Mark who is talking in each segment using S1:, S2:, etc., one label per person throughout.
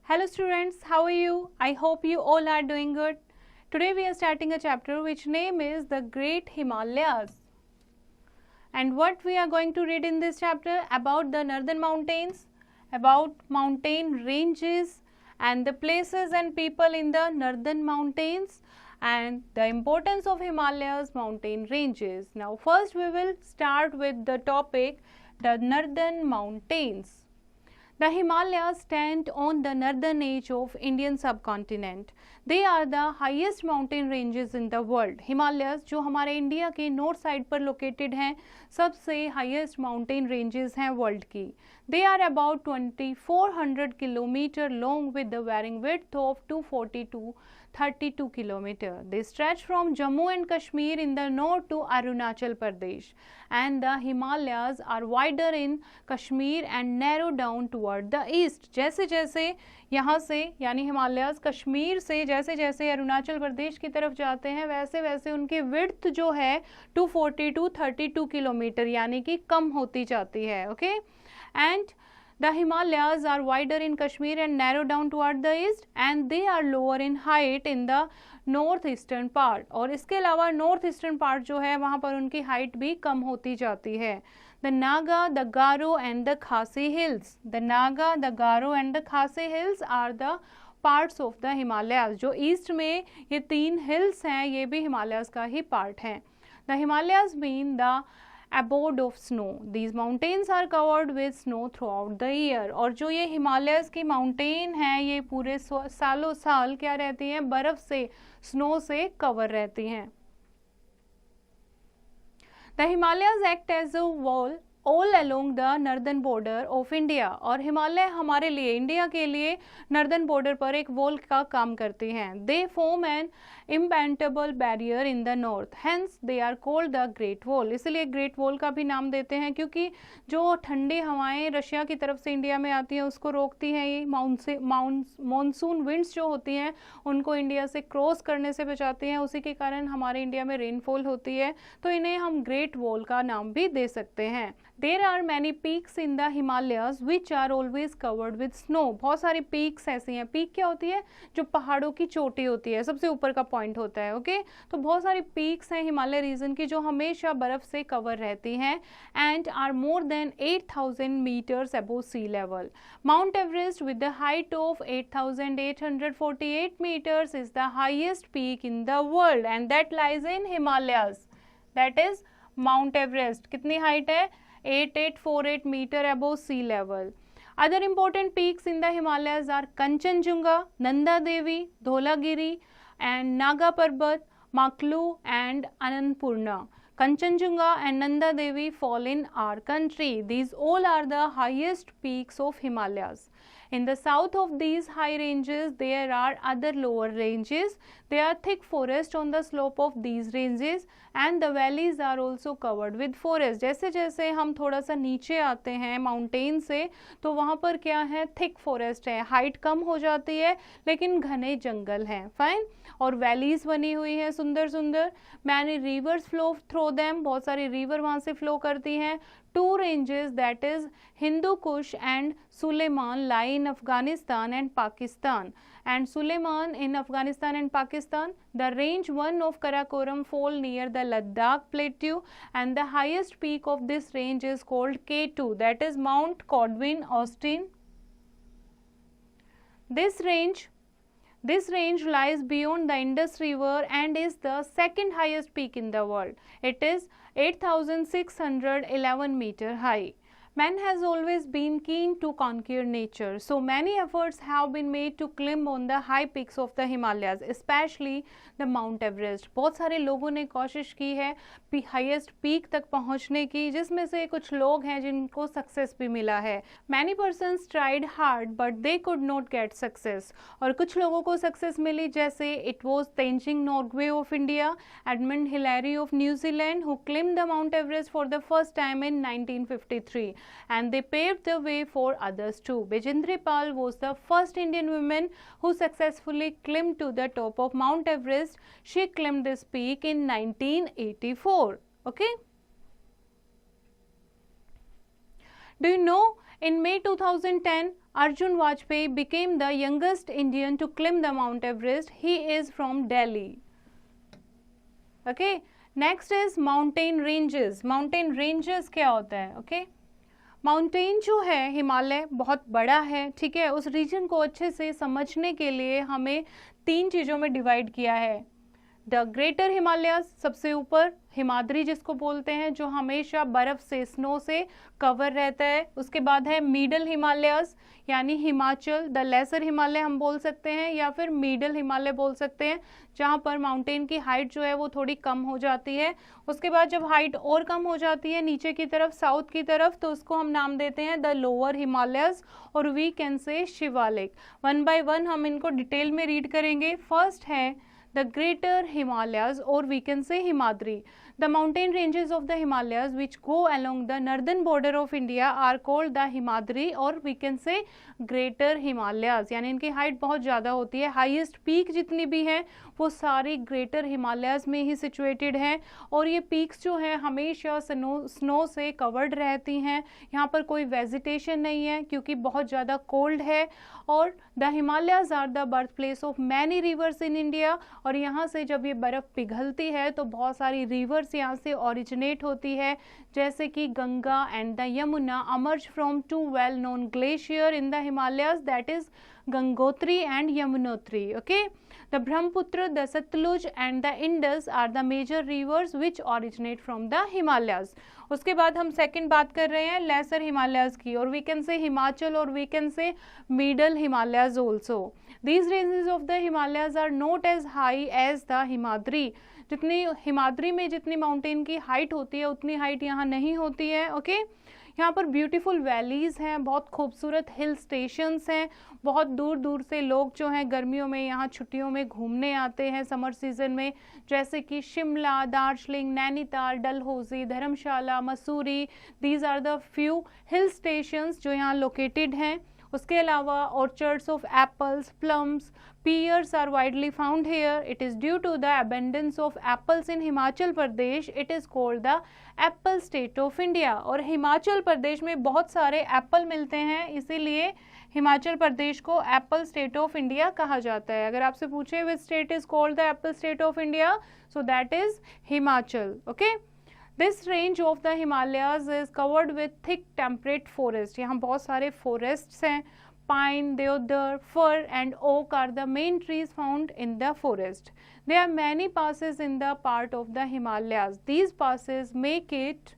S1: Hello students, how are you? I hope you all are doing good. Today we are starting a chapter which name is the Great Himalayas. And what we are going to read in this chapter about the northern mountains, about mountain ranges and the places and people in the northern mountains and the importance of Himalayas mountain ranges. Now first we will start with the topic the northern mountains. The Himalayas stand on the northern edge of Indian subcontinent. They are the highest mountain ranges in the world. Himalayas जो हमारे India के north side पर located हैं, सबसे highest mountain ranges हैं world की. They are about 2400 kilometer long with the varying width of 240 to 32 kilometer. They stretch from Jammu and Kashmir in the north to Arunachal Pradesh. And the Himalayas are wider in Kashmir and narrow down toward the east. जैसे जैसे यहाँ से यानी हिमालयाज कश्मीर से जैसे जैसे अरुणाचल प्रदेश की तरफ जाते हैं वैसे वैसे उनकी विड्थ जो है 240 to 32 किलोमीटर यानी कि कम होती जाती है. Okay and the Himalayas are wider in Kashmir and narrow down toward the east and they are lower in height in the northeastern part. और इसके अलावा नॉर्थ ईस्टर्न पार्ट जो है वहाँ पर उनकी हाइट भी कम होती जाती है. The Naga, the Garo and the Khasi hills. The Naga, the Garo and the Khasi hills are the parts of the Himalayas. जो ईस्ट में ये तीन हिल्स हैं ये भी हिमालयाज का ही पार्ट हैं. The Himalayas mean the abode of snow. These mountains are covered with snow throughout the year. और जो ये हिमालयस की माउंटेन हैं ये पूरे सालों साल क्या रहती हैं, बर्फ से स्नो से कवर रहती हैं. The Himalayas act as a wall all along the northern border of India. और हिमालय हमारे लिए इंडिया के लिए नॉर्दर्न बॉर्डर पर एक वॉल का काम करती हैं. They form an impenetrable barrier in the north. Hence they are called the Great Wall. इसलिए ग्रेट वॉल का भी नाम देते हैं क्योंकि जो ठंडी हवाएं रशिया की तरफ से इंडिया में आती हैं उसको रोकती हैं. ये मानसून विंड्स जो होती हैं उनको इंडिया से क्रॉस करने से बचाती हैं. उसी के कारण हमारे इंडिया में रेनफॉल होती है तो इन्हें हम ग्रेट वॉल का नाम भी दे सकते हैं. There are many peaks in the Himalayas which are always covered with snow. बहुत सारी peaks ऐसी हैं. पीक क्या होती है? जो पहाड़ों की चोटी होती है, सबसे ऊपर का पॉइंट होता है. ओके तो बहुत सारी peaks हैं हिमालय रीजन की जो हमेशा बर्फ से कवर रहती हैं and are more than 8,000 meters above sea level. Mount Everest with the height of 8,848 meters is the highest peak in the world and that lies in Himalayas. That is Mount Everest. कितनी height है? 8848 meter above sea level. Other important peaks in the Himalayas are Kanchenjunga, Nanda Devi, Dholagiri and Naga Parbat, Maklu and Anandpurna. Kanchenjunga and Nanda Devi fall in our country. These all are the highest peaks of Himalayas. In the south of these high ranges there are other lower ranges. There are thick forest on the slope of these ranges and the valleys are also covered with forest. जैसे जैसे हम थोड़ा सा नीचे आते हैं mountain से तो वहाँ पर क्या है, थिक फॉरेस्ट है, हाइट कम हो जाती है लेकिन घने जंगल हैं. फाइन. और वैलीज बनी हुई हैं सुंदर सुंदर. Many reverse flow through them. बहुत सारी रिवर वहाँ से फ्लो करती हैं. Two ranges that is Hindu Kush and Suleiman lie in Afghanistan and Pakistan. And Suleiman in Afghanistan and Pakistan. The range 1 of Karakoram fall near the Ladakh plateau and the highest peak of this range is called K2 that is Mount Godwin Austen. This range lies beyond the Indus River and is the second highest peak in the world. It is 8,611 meter high. Man has always been keen to conquer nature, so many efforts have been made to climb on the high peaks of the Himalayas, especially the Mount Everest. बहुत सारे लोगों ने कोशिश की है highest peak तक पहुंचने की, जिसमें से कुछ लोग हैं जिनको सक्सेस भी मिला है. Many persons tried hard but they could not get success. और कुछ लोगों को सक्सेस मिली जैसे it was Tenzing Norgay of India, Edmund Hillary of New Zealand who climbed the Mount Everest for the first time in 1953. And they paved the way for others too. Bijendri Pal was the first Indian woman who successfully climbed to the top of Mount Everest. She climbed this peak in 1984. Okay. Do you know In May 2010, Arjun Vajpayee became the youngest Indian to climb the Mount Everest. He is from Delhi. Okay. Next is mountain ranges. Mountain ranges क्या होता है? Okay. Mountain जो है हिमालय बहुत बड़ा है, ठीक है. उस रीजन को अच्छे से समझने के लिए हमें 3 चीज़ों में डिवाइड किया है. द ग्रेटर हिमालयाज सबसे ऊपर, हिमाद्री जिसको बोलते हैं, जो हमेशा बर्फ से, स्नो से कवर रहता है. उसके बाद है मिडल हिमालयाज यानी हिमाचल. द लेसर हिमालय हम बोल सकते हैं या फिर मिडल हिमालय बोल सकते हैं, जहाँ पर माउंटेन की हाइट जो है वो थोड़ी कम हो जाती है. उसके बाद जब हाइट और कम हो जाती है नीचे की तरफ, साउथ की तरफ, तो उसको हम नाम देते हैं द लोअर हिमालयाज और वी कैन से शिवालिक. 1 by 1 हम इनको डिटेल में रीड करेंगे. फर्स्ट है the greater Himalayas, or we can say Himadri. The mountain ranges of the Himalayas which go along the northern border of India are called the Himadri, or we can say greater Himalayas. यानी इनकी height बहुत ज़्यादा होती है. Highest peak जितनी भी हैं वो सारी ग्रेटर हिमालयाज में ही सिचुएटेड हैं और ये पीक्स जो हैं हमेशा स्नो से कवर्ड रहती हैं. यहाँ पर कोई वेजिटेशन नहीं है क्योंकि बहुत ज़्यादा कोल्ड है. और the Himalayas are the birth place of many rivers in India. और यहाँ से जब ये बर्फ़ पिघलती है तो बहुत सारी रिवर्स यहाँ से ओरिजिनेट होती है, जैसे कि Ganga and the Yamuna emerge from 2 well known glacier in the Himalayas, that is Gangotri and Yamunotri. Okay. The Brahmaputra, the Sutlej and the Indus are the major rivers which originate from the Himalayas. उसके बाद हम सेकंड बात कर रहे हैं लेसर हिमालयाज की, और वी कैन से हिमाचल और we can say middle Himalayas also. These ranges of the Himalayas are not as high as the Himadri. जितनी हिमाद्री में जितनी माउंटेन की हाइट होती है उतनी हाइट यहाँ नहीं होती है. ओके. यहाँ पर ब्यूटीफुल वैलीज़ हैं, बहुत खूबसूरत हिल स्टेशंस हैं. बहुत दूर दूर से लोग जो हैं गर्मियों में यहाँ छुट्टियों में घूमने आते हैं समर सीजन में, जैसे कि Shimla, Darjeeling, Nainital, Dalhousie, Dharamshala, Mussoorie. These are the few hill stations जो यहाँ लोकेटेड हैं. उसके अलावा orchards of apples, plums, pears are widely found here. It is due to the abundance of apples in Himachal Pradesh. It is called the apple state of India. और हिमाचल प्रदेश में बहुत सारे Apple मिलते हैं, इसीलिए हिमाचल प्रदेश को एप्पल स्टेट ऑफ इंडिया कहा जाता है. अगर आपसे पूछे which state is called the Apple state of India, so that is Himachal. Okay. This range of the Himalayas is covered with thick temperate forest. यहाँ बहुत सारे forests हैं. Pine, deodar, fir and oak are the main trees found in the forest. There are many passes in the part of the Himalayas. These passes make it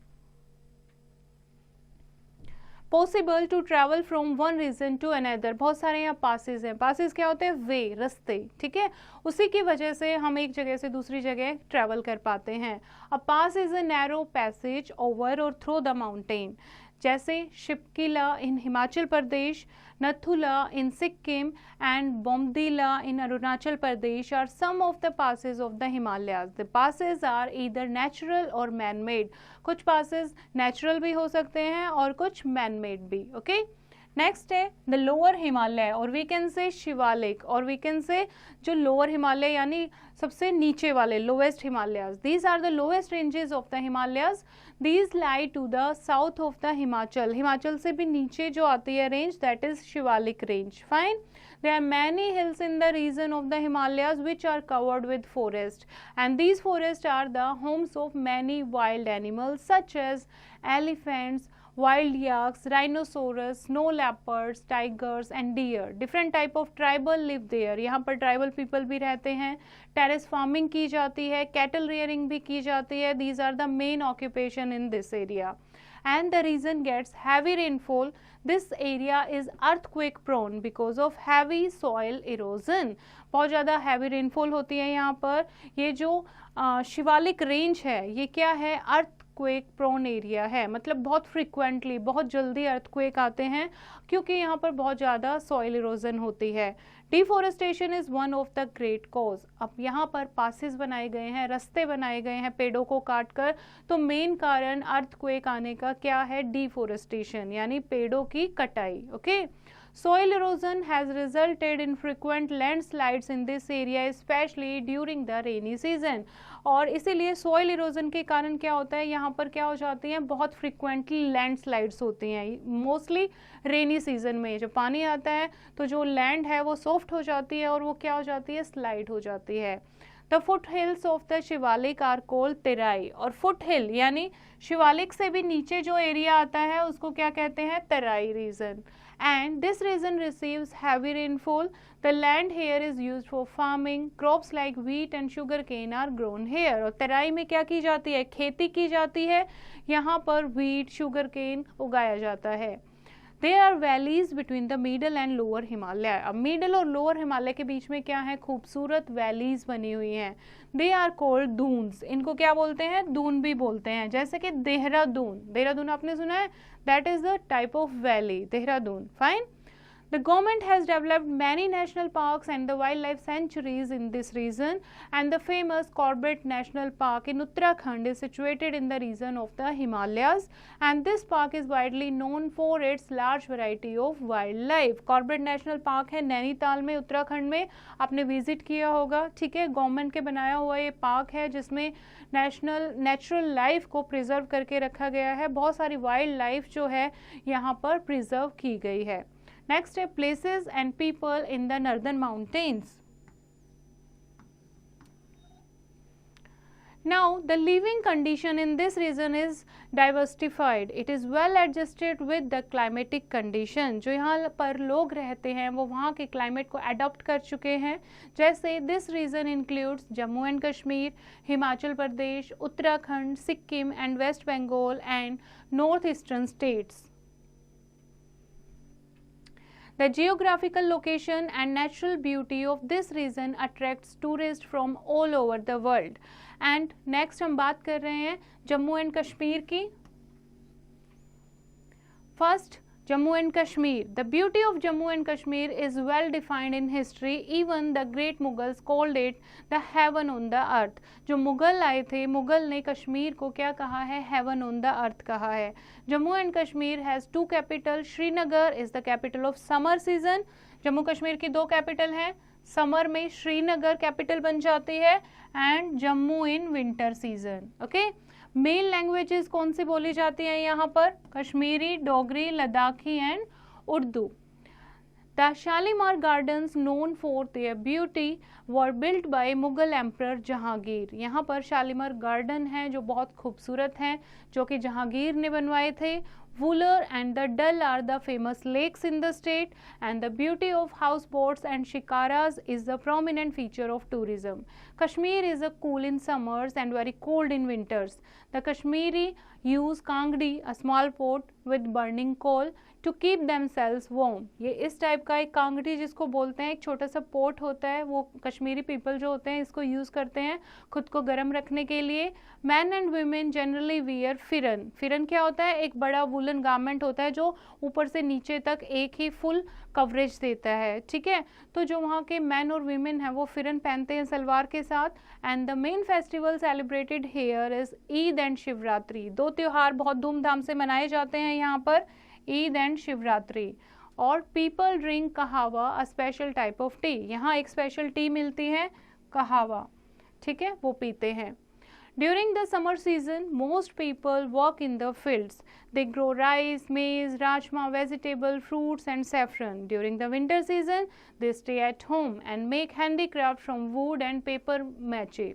S1: possible to travel from one region to another. बहुत सारे यहाँ passes हैं. Passes क्या होते हैं? वे, रास्ते, ठीक है. उसी की वजह से हम एक जगह से दूसरी जगह ट्रैवल कर पाते हैं. A pass is a narrow passage over or through the mountain, जैसे Shipkila in Himachal Pradesh, Nathula in Sikkim and Bomdila in Arunachal Pradesh are some of the passes of the Himalayas. The passes are either natural or man made. कुछ passes natural भी हो सकते हैं और कुछ man made भी. Okay. Next है द लोअर हिमालय, और वी कैन से शिवालिक, और वी कैन से जो लोअर हिमालय यानी सबसे नीचे वाले, lowest Himalayas. These are the lowest ranges of the Himalayas. These lie to the south of the Himachal. Himachal से भी नीचे जो आती है range, that is Shivalik range. Fine. There are many hills in the region of the Himalayas which are covered with forest, and these forests are the homes of many wild animals such as elephants, wild yaks, rhinoceros, snow leopards, tigers and deer. Different type of tribal live there. यहाँ पर tribal people भी रहते हैं. Terrace farming की जाती है, cattle rearing भी की जाती है. These are the main occupation in this area. And the region gets heavy rainfall. This area is earthquake prone because of heavy soil erosion. बहुत ज़्यादा heavy rainfall होती है यहाँ पर. ये जो शिवालिक रेंज है ये क्या है? अर्थक्वेक प्रोन एरिया है. मतलब बहुत फ्रिक्वेंटली, बहुत जल्दी अर्थक्वेक आते हैं क्योंकि यहाँ पर बहुत ज़्यादा सॉइल इरोजन होती है. Deforestation is one of the great cause. अब यहाँ पर पासेस बनाए गए हैं, रास्ते बनाए गए हैं पेड़ों को काट कर, तो मेन कारण अर्थक्वेक आने का क्या है? डिफॉरेस्टेशन यानी पेड़ों की कटाई. Okay. Soil erosion has resulted in frequent landslides in this area, especially during the rainy season. और इसीलिए सॉइल इरोजन के कारण क्या होता है, यहाँ पर क्या हो जाती हैं, बहुत फ्रिक्वेंटली लैंडस्लाइड्स होती हैं, मोस्टली रेनी सीजन में। जब पानी आता है तो जो लैंड है वो सॉफ्ट हो जाती है और वो क्या हो जाती है, स्लाइड हो जाती है। The foot hills of the Shivalik are called Terai, और फुट हिल यानी शिवालिक से भी नीचे जो एरिया आता है उसको क्या कहते हैं, Terai region. And this region receives heavy rainfall. The land here is used for farming, crops like wheat and sugar cane are grown here. और तराई में क्या की जाती है, खेती की जाती है, यहाँ पर व्हीट शुगर केन उगाया जाता है। There are valleys between the middle and lower Himalaya. अब मिडल और लोअर हिमालय के बीच में क्या है, खूबसूरत वैलीज बनी हुई हैं। They are called dunes. इनको क्या बोलते हैं, दून भी बोलते हैं। जैसे कि देहरादून, देहरादून आपने सुना है, that is the type of valley, Dehradun. Fine. The government has developed many national parks and the wildlife sanctuaries in this region, and the famous Corbett National Park in Uttarakhand is situated in the region of the Himalayas, and this park is widely known for its large variety of wildlife. Corbett National Park है नैनीताल में, उत्तराखंड में, आपने visit किया होगा, ठीक है। Government के बनाया हुआ ये पार्क है जिसमें नेचुरल लाइफ को प्रिजर्व करके रखा गया है, बहुत सारी वाइल्ड लाइफ जो है यहाँ पर प्रिजर्व की गई है। Next है places and people in the northern mountains. Now the living condition in this region is diversified. It is well adjusted with the climatic condition. जो यहाँ पर लोग रहते हैं वो वहाँ के क्लाइमेट को अडॉप्ट कर चुके हैं। जैसे this region includes Jammu and Kashmir, Himachal Pradesh, Uttarakhand, Sikkim and West Bengal and north eastern states. The geographical location and natural beauty of this region attracts tourists from all over the world. And next हम बात कर रहे हैं जम्मू एंड कश्मीर की। First, Jammu and Kashmir. The beauty of Jammu and Kashmir is well defined in history. Even the great Mughals called it the heaven on the earth. जो मुगल आए थे, मुगल ने कश्मीर को क्या कहा है, heaven on the earth कहा है। Jammu and Kashmir has two capital. Srinagar is the capital of summer season. Jammu Kashmir की दो कैपिटल हैं, समर में श्रीनगर कैपिटल बन जाती है and Jammu in winter season. Okay, main languages कौन सी बोली जाती हैं यहाँ पर, Kashmiri, Dogri, Ladakhi and Urdu. The Shalimar gardens known for their beauty were built by Mughal emperor Jahangir. यहाँ पर शालीमार गार्डन हैं जो बहुत खूबसूरत हैं, जो कि जहांगीर ने बनवाए थे। Wooler and the Dal are the famous lakes in the state, and the beauty of houseboats and shikaras is the prominent feature of tourism. Kashmir is a cool in summers and very cold in winters. The Kashmiri use kangdi, a small pot with burning coal, to keep themselves warm. ये इस type का एक कांगड़ी जिसको बोलते हैं, एक छोटा सा पोट होता है, वो कश्मीरी पीपल जो होते हैं इसको यूज़ करते हैं खुद को गर्म रखने के लिए। Man and women generally wear फिरन। फिरन क्या होता है, एक बड़ा वुलन गारमेंट होता है जो ऊपर से नीचे तक एक ही फुल कवरेज देता है, ठीक है। तो जो वहाँ के मैन और वीमेन हैं वो फिरन पहनते हैं सलवार के साथ। And the main festival celebrated here is Eid and Shivratri. दो त्यौहार बहुत धूमधाम से मनाए जाते हैं यहाँ पर, ईद एंड शिवरात्रि। और पीपल ड्रिंक कहावा, a special type of T. यहाँ एक स्पेशल टी मिलती है कहावा, ठीक है, वो पीते हैं। During the summer season, most people work in the fields. They grow rice, maize, rajma, vegetable, fruits and saffron. During the winter season, they stay at home and make handicraft from wood and paper mache.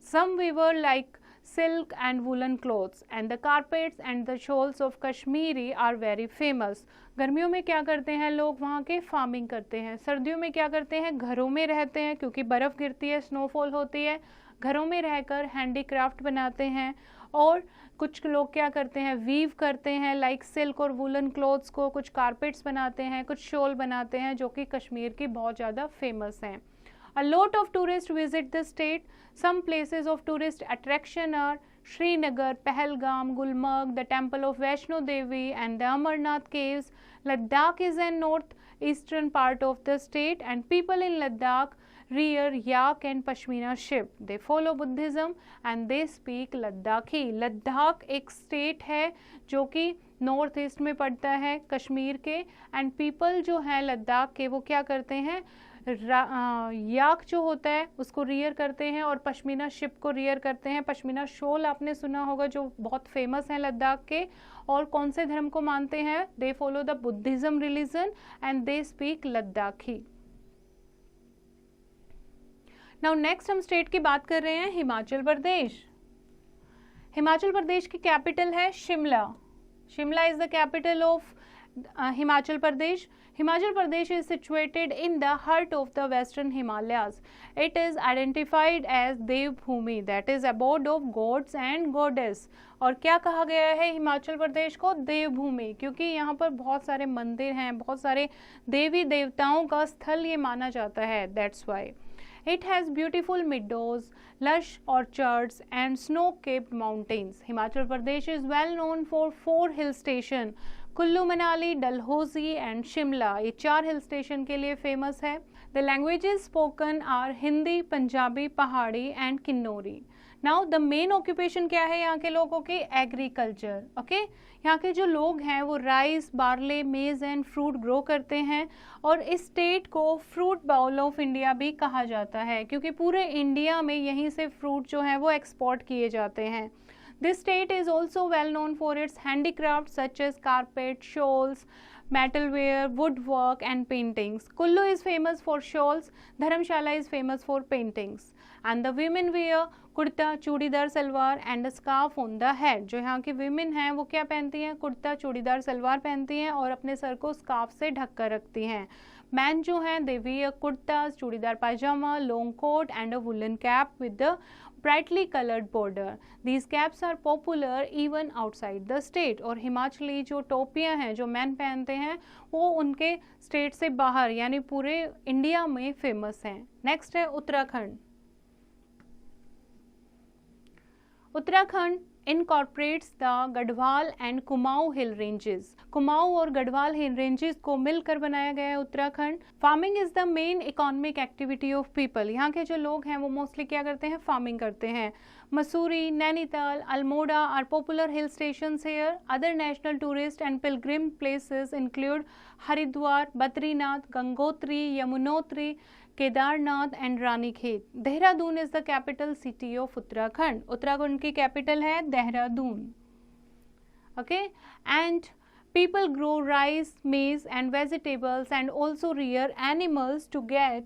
S1: Some weaver like silk and woolen clothes, and the carpets and the shawls of Kashmiri are very famous. गर्मियों में क्या करते हैं लोग, वहाँ के farming करते हैं। सर्दियों में क्या करते हैं, घरों में रहते हैं क्योंकि बर्फ़ गिरती है, स्नोफॉल होती है, घरों में रहकर हैंडीक्राफ्ट बनाते हैं। और कुछ लोग क्या करते हैं, वीव करते हैं, लाइक सिल्क और वुलन क्लॉथ्स को, कुछ कारपेट्स बनाते हैं, कुछ शॉल बनाते हैं जो कि कश्मीर की बहुत ज़्यादा फेमस हैं। A lot of tourists visit the state. Some places of tourist attraction are Srinagar, Pahalgam, Gulmarg, the temple of Vaishno Devi and the Amarnath caves. Ladakh is a northeastern part of the state, and people in Ladakh rear yak and pashmina sheep. They follow Buddhism and they speak Ladakhi. Ladakh एक state है जो कि north east में पड़ता है कश्मीर के। And people जो है लद्दाख के वो क्या करते हैं, याक जो होता है उसको रियर करते हैं और पश्मीना शिप को रियर करते हैं। पश्मीना शॉल आपने सुना होगा जो बहुत फेमस है लद्दाख के। और कौन से धर्म को मानते हैं, they follow the Buddhism religion and they speak Ladakhi. Now next हम स्टेट की बात कर रहे हैं हिमाचल प्रदेश। हिमाचल प्रदेश की कैपिटल है Shimla. Shimla is the capital of Himachal Pradesh. Himachal Pradesh is situated in the heart of the western Himalayas. It is identified as Devbhumi, that is abode of gods and goddess. और क्या कहा गया है हिमाचल प्रदेश को, देवभूमि, क्योंकि यहाँ पर बहुत सारे मंदिर हैं, बहुत सारे देवी देवताओं का स्थल ये माना जाता है. That's why it has beautiful meadows, lush orchards and snow-capped mountains. Himachal Pradesh is well known for 4 hill stations. Kullu Manali, Dalhousie and Shimla, ये 4 हिल स्टेशन के लिए फेमस है. The languages spoken are Hindi, Punjabi, Pahari and Kinnauri. Now the main occupation क्या है यहाँ के लोगों की, एग्रीकल्चर. ओके, यहाँ के जो लोग हैं वो राइस, बार्ले, मेज एंड फ्रूट ग्रो करते हैं. और इस स्टेट को फ्रूट बाउल ऑफ इंडिया भी कहा जाता है क्योंकि पूरे इंडिया में यहीं से फ्रूट जो है वो एक्सपोर्ट किए जाते हैं. This state is also well known for its handicrafts such as carpet, shawls, metalware, woodwork and paintings. Kullu is famous for shawls, Dharamshala is famous for paintings. And the women wear kurta, churidar salwar and scarf on the head. जो यहाँ की women हैं वो क्या पहनती हैं, कुर्ता, चूड़ीदार सलवार पहनती हैं और अपने सर को स्कार्फ से ढक कर रखती हैं. मैन जो हैं they wear kurta, churidar pyjama, long coat and a woollen cap with the brightly colored border. These caps are popular even outside the state. और हिमाचली जो टोपियां हैं जो मैन पहनते हैं वो उनके स्टेट से बाहर यानी पूरे इंडिया में फेमस हैं. नेक्स्ट है Uttarakhand. Uttarakhand incorporates the Garhwal and Kumaon hill ranges. Kumaon और गढ़वाल हिल रेंजेस को मिलकर बनाया गया है Uttarakhand. Farming is the main economic activity of people. यहाँ के जो लोग हैं वो मोस्टली क्या करते हैं, फार्मिंग करते हैं. Mussoorie, Nainital, Almora are popular hill stations here. Other national tourist and pilgrim places include Haridwar, Badrinath, Gangotri, Yamunotri, Kedarnath and Ranikhet. Dehradun is the capital city of Uttarakhand. Uttarakhand की कैपिटल है Dehradun. Okay, and people grow rice, maize and vegetables and also rear animals to get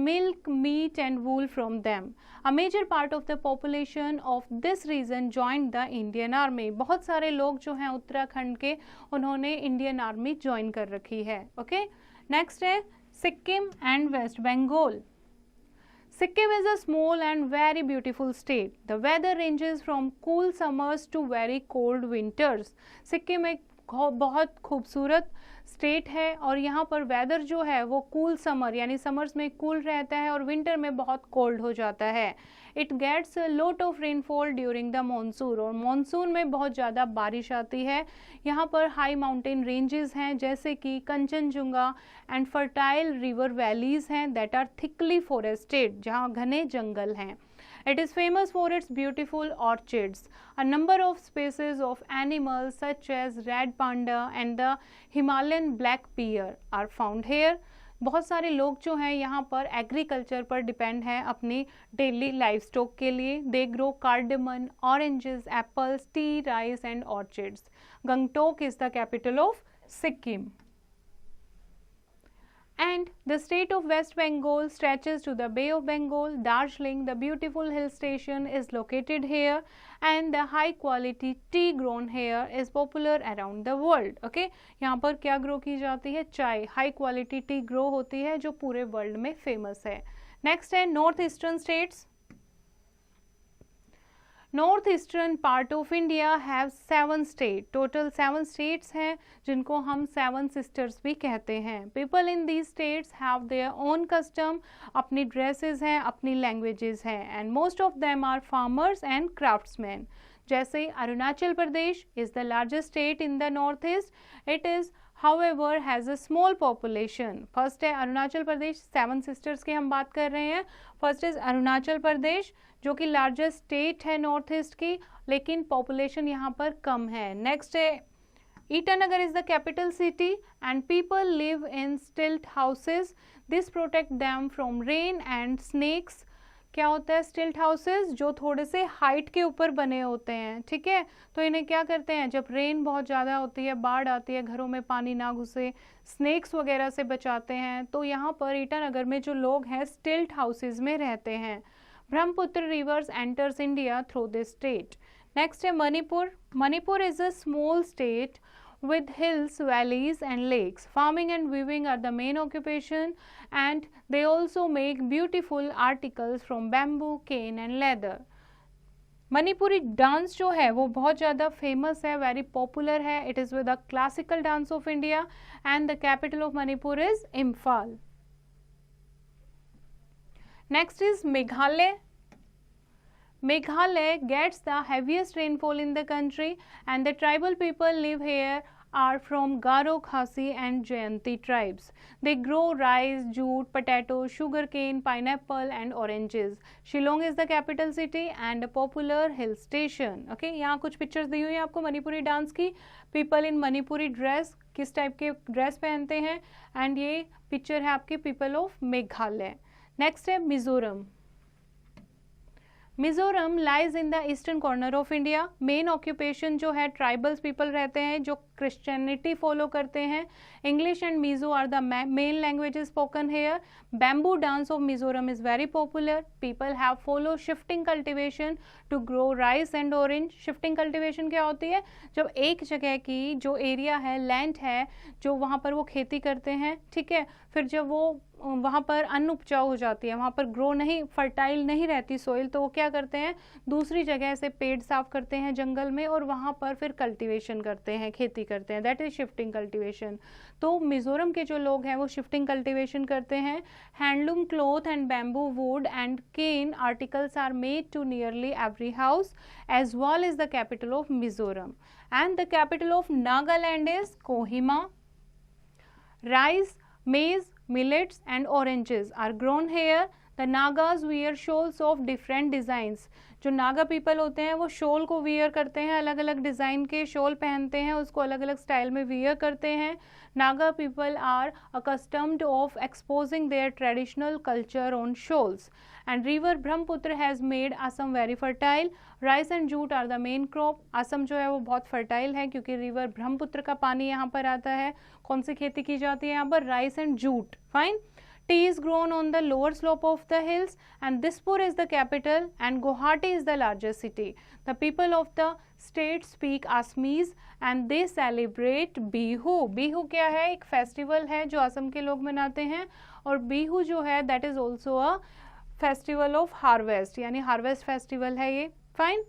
S1: milk, meat and wool from them. A major part of the population of this region joined the Indian Army. बहुत सारे लोग जो हैं उत्तराखंड के उन्होंने Indian army join कर रखी है. ओके, नेक्स्ट है Sikkim and West Bengal. Sikkim is a small and very beautiful state. The weather ranges from cool summers to very cold winters. Sikkim एक बहुत खूबसूरत स्टेट है और यहाँ पर वेदर जो है वो कूल समर यानी समर्स में कूल रहता है और विंटर में बहुत कोल्ड हो जाता है. It gets lot of rainfall during the monsoon और मानसून में बहुत ज़्यादा बारिश आती है. यहाँ पर हाई माउंटेन रेंजेस हैं जैसे कि Kanchenjunga and fertile river valleys हैं दैट आर थिकली फॉरेस्टेड, जहाँ घने जंगल हैं. It is famous for its beautiful orchids. A number of species of animals such as red panda and the Himalayan black bear are found here. बहुत सारे लोग जो हैं यहाँ पर एग्रीकल्चर पर डिपेंड हैं अपनी डेली लाइफ स्टॉक के लिए. They grow cardamom, oranges, apples, tea, rice and orchids. Gangtok is the capital of Sikkim. And the state of West Bengal stretches to the Bay of Bengal. Darjeeling, the beautiful hill station, is located here and the high quality tea grown here is popular around the world. Okay, यहाँ पर क्या grow की जाती है, चाय. High quality T grow होती है जो पूरे वर्ल्ड में फेमस है. नेक्स्ट है north eastern states. North eastern part of India have 7 state. Total 7 states हैं जिनको हम 7 सिस्टर्स भी कहते हैं. People in these states have their own custom. अपनी ड्रेसेस हैं, अपनी लैंग्वेजेस हैं and most of them are farmers and craftsman. जैसे Arunachal Pradesh is the largest state in the north east. It is however has a small population. First है अरुणाचल प्रदेश. 7 sisters की हम बात कर रहे हैं. फर्स्ट इज अरुणाचल प्रदेश जो कि लार्जेस्ट स्टेट है नॉर्थ ईस्ट की, लेकिन पॉपुलेशन यहाँ पर कम है। नेक्स्ट है Itanagar is the capital city and people live in स्टिल्ट houses, this protect them from rain and snacks. क्या होता है स्टिल्ट हाउसेस? जो थोड़े से हाइट के ऊपर बने होते हैं, ठीक है, तो इन्हें क्या करते हैं, जब रेन बहुत ज़्यादा होती है, बाढ़ आती है, घरों में पानी ना घुसे, स्नेक्स वगैरह से बचाते हैं। तो यहाँ पर ईटानगर में जो लोग हैं स्टिल्ट हाउसेस में रहते हैं। Brahmaputra rivers enters India through this state. Next है Manipur. Manipur is a small state with hills, valleys and lakes. Farming and weaving are the main occupation and they also make beautiful articles from bamboo, cane and leather. Manipuri dance जो है वो बहुत ज़्यादा famous है, very popular है। It is with the classical dance of India and the capital of Manipur is Imphal. Next is Meghalaya. Meghalaya gets the heaviest rainfall in the country and the tribal people live here are from Garo, Khasi and Jayanti tribes. They grow rice, jute, potato, sugarcane, pineapple and oranges. Shillong is the capital city and a popular hill station. Okay, यहाँ कुछ pictures दी हुई है आपको Manipuri dance की। People in Manipuri dress, किस type के dress पहनते हैं, एंड ये पिक्चर है आपके पीपल ऑफ मेघालय। नेक्स्ट है Mizoram. Mizoram lies in the eastern corner of India. Main occupation जो है ट्राइबल्स पीपल रहते हैं जो क्रिश्चियनिटी फॉलो करते हैं। English and Mizo are the main languages spoken here. Bamboo dance of Mizoram is very popular. People have follow shifting cultivation to grow rice and orange. Shifting cultivation क्या होती है? जब एक जगह की जो एरिया है, लैंड है, जो वहाँ पर वो खेती करते हैं, ठीक है, फिर जब वो वहाँ पर अनउपजाऊ हो जाती है, वहाँ पर ग्रो नहीं, फर्टाइल नहीं रहती सोइल, तो वो क्या करते हैं, दूसरी जगह से पेड़ साफ करते हैं जंगल में और वहाँ पर फिर कल्टीवेशन करते हैं, खेती करते हैं। That is shifting cultivation. तो मिजोरम के जो लोग हैं वो शिफ्टिंग कल्टीवेशन करते हैं। Handloom cloth and bamboo wood and cane articles are made to nearly every house. Aizawl is the capital of Mizoram and the capital of Nagaland is Kohima. Rice, maize, millets and oranges are grown here. The Nagas wear shawls of different designs. जो Naga people होते हैं वो shawl को wear करते हैं, अलग अलग design के शॉल पहनते हैं, उसको अलग अलग स्टाइल में वियर करते हैं। Naga people are accustomed of exposing their traditional culture on shawls. And river Brahmaputra has made Assam very fertile. Rice and jute are the main crop. Assam जो है वो बहुत फर्टाइल है क्योंकि रिवर ब्रह्मपुत्र का पानी यहाँ पर आता है। कौन सी खेती की जाती है यहाँ पर? Rice and jute. Fine. Tea is grown on the lower slope of the hills and Dispur is the capital and Guwahati is the largest city. The people of the state speak Assamese and they celebrate Bihu. Bihu क्या है? एक festival है जो असम के लोग मनाते हैं और बिहू जो है that is also a festival of harvest, यानी हार्वेस्ट फेस्टिवल है ये। Fine.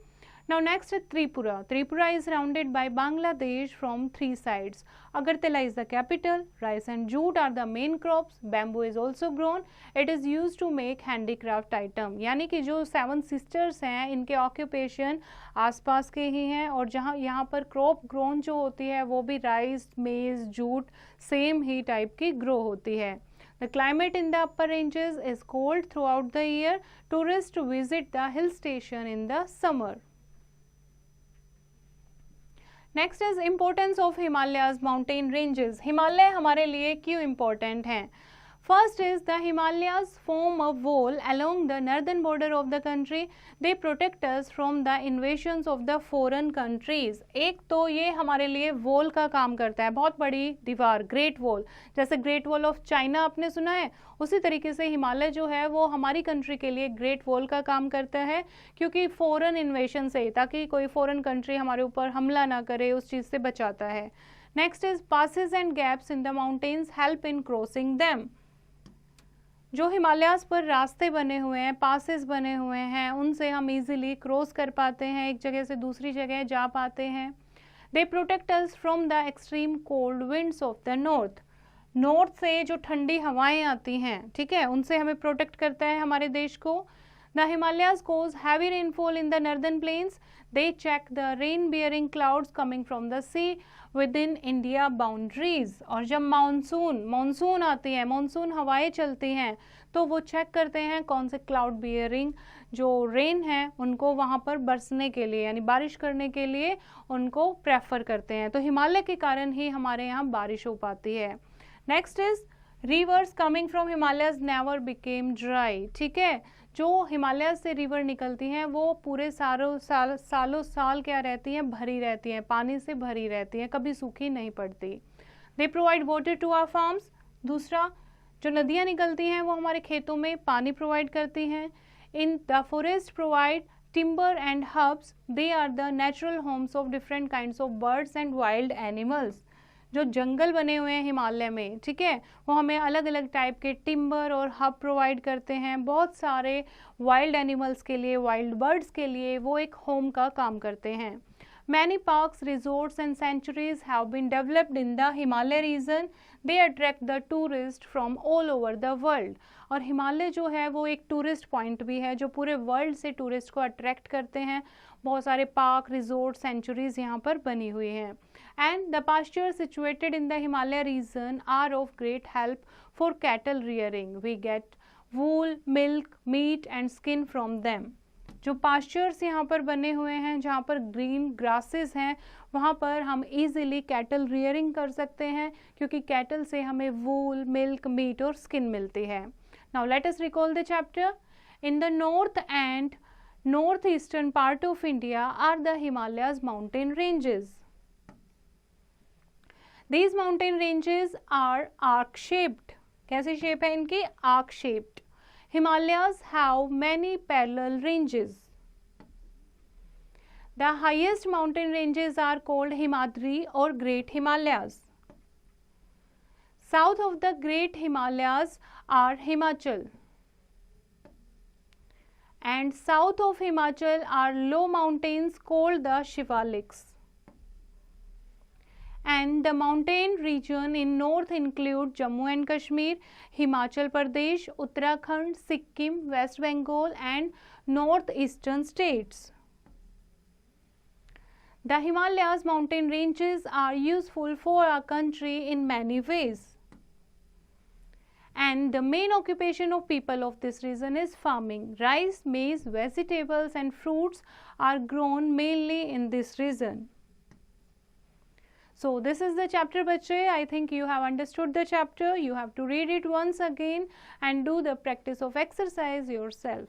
S1: Now next is Tripura. Tripura is surrounded by Bangladesh from 3 sides. Agartala is the capital. Rice and jute are the main crops. Bamboo is also grown. It is used to make handicraft item. यानी कि जो 7 sisters हैं इनके occupation आसपास के ही हैं और जहाँ यहाँ पर क्रॉप ग्रोन जो होती है वो भी राइस, मेज, जूट सेम ही टाइप की ग्रो होती है। The climate in the upper ranges is cold throughout the year. Tourists visit the hill station in the summer. Next is importance of Himalayas mountain ranges. Himalaya हमारे लिए क्यों इम्पोर्टेंट हैं? First is the Himalayas form a wall along the northern border of the country. They protect us from the invasions of the foreign countries. एक तो ये हमारे लिए wall का काम करता है, बहुत बड़ी दीवार, ग्रेट वॉल, जैसे ग्रेट वॉल ऑफ चाइना आपने सुना है, उसी तरीके से हिमालय जो है वो हमारी कंट्री के लिए ग्रेट वॉल का काम करता है क्योंकि फॉरेन इन्वेशन से, ताकि कोई फॉरेन कंट्री हमारे ऊपर हमला ना करे, उस चीज़ से बचाता है। Next is passes and gaps in the mountains help in crossing them. जो हिमालयाज पर रास्ते बने हुए हैं, पासेस बने हुए हैं, उनसे हम इजीली क्रॉस कर पाते हैं, एक जगह से दूसरी जगह जा पाते हैं। दे protect us from the extreme cold winds of the north. North से जो ठंडी हवाएं आती हैं, ठीक है, उनसे हमें प्रोटेक्ट करता है हमारे देश को। The Himalayas cause heavy rainfall in the northern plains. They check the rain-bearing clouds coming from the sea within India boundaries. और जब मानसून आती है, मानसून हवाएं चलती हैं, तो वो चेक करते हैं कौन से क्लाउड बियरिंग जो रेन है उनको वहाँ पर बरसने के लिए यानी बारिश करने के लिए उनको प्रेफर करते हैं। तो हिमालय के कारण ही हमारे यहाँ बारिश हो पाती है। Next is reverse coming from Himalayas never became dry. ठीक है, जो हिमालय से रिवर निकलती हैं वो पूरे सालों साल क्या रहती हैं, भरी रहती हैं, पानी से भरी रहती हैं, कभी सूखी नहीं पड़ती। They provide water to our farms. दूसरा, जो नदियाँ निकलती हैं वो हमारे खेतों में पानी प्रोवाइड करती हैं। In the forest provide timber and herbs. They are the natural homes of different kinds of birds and wild animals. जो जंगल बने हुए हैं हिमालय में, ठीक है, वो हमें अलग अलग टाइप के टिम्बर और हब प्रोवाइड करते हैं। बहुत सारे वाइल्ड एनिमल्स के लिए, वाइल्ड बर्ड्स के लिए वो एक होम का काम करते हैं। Many parks, resorts and sanctuaries have been developed in the Himalaya region. They attract the tourists from all over the world. और हिमालय जो है वो एक टूरिस्ट पॉइंट भी है जो पूरे वर्ल्ड से टूरिस्ट को अट्रैक्ट करते हैं। बहुत सारे पार्क, रिजोर्ट, सेंचुरीज यहाँ पर बनी हुई हैं। And the pasture situated in the Himalaya region are of great help for cattle rearing. We get wool, milk, meat and skin from them. जो पास्चर्स यहाँ पर बने हुए हैं जहाँ पर ग्रीन ग्रासेस हैं वहाँ पर हम इजीली कैटल रियरिंग कर सकते हैं क्योंकि कैटल से हमें वूल, मिल्क, मीट और स्किन मिलती है। Now let us recall the chapter. In the north and north eastern part of India are the Himalayas mountain ranges. These mountain ranges are arc shaped. कैसी शेप है इनकी? Arc shaped. Himalayas have many parallel ranges. The highest mountain ranges are called Himadri or Great Himalayas. South of the Great Himalayas are Himachal. And south of Himachal are low mountains called the Shivaliks. And the mountain region in north include Jammu and Kashmir, Himachal Pradesh, Uttarakhand, Sikkim, West Bengal and northeastern states. The Himalayas mountain ranges are useful for our country in many ways. And the main occupation of people of this region is farming. Rice, maize, vegetables and fruits are grown mainly in this region. So this is the chapter बच्चे. I think you have understood the chapter. You have to read it once again and do the practice of exercise yourself.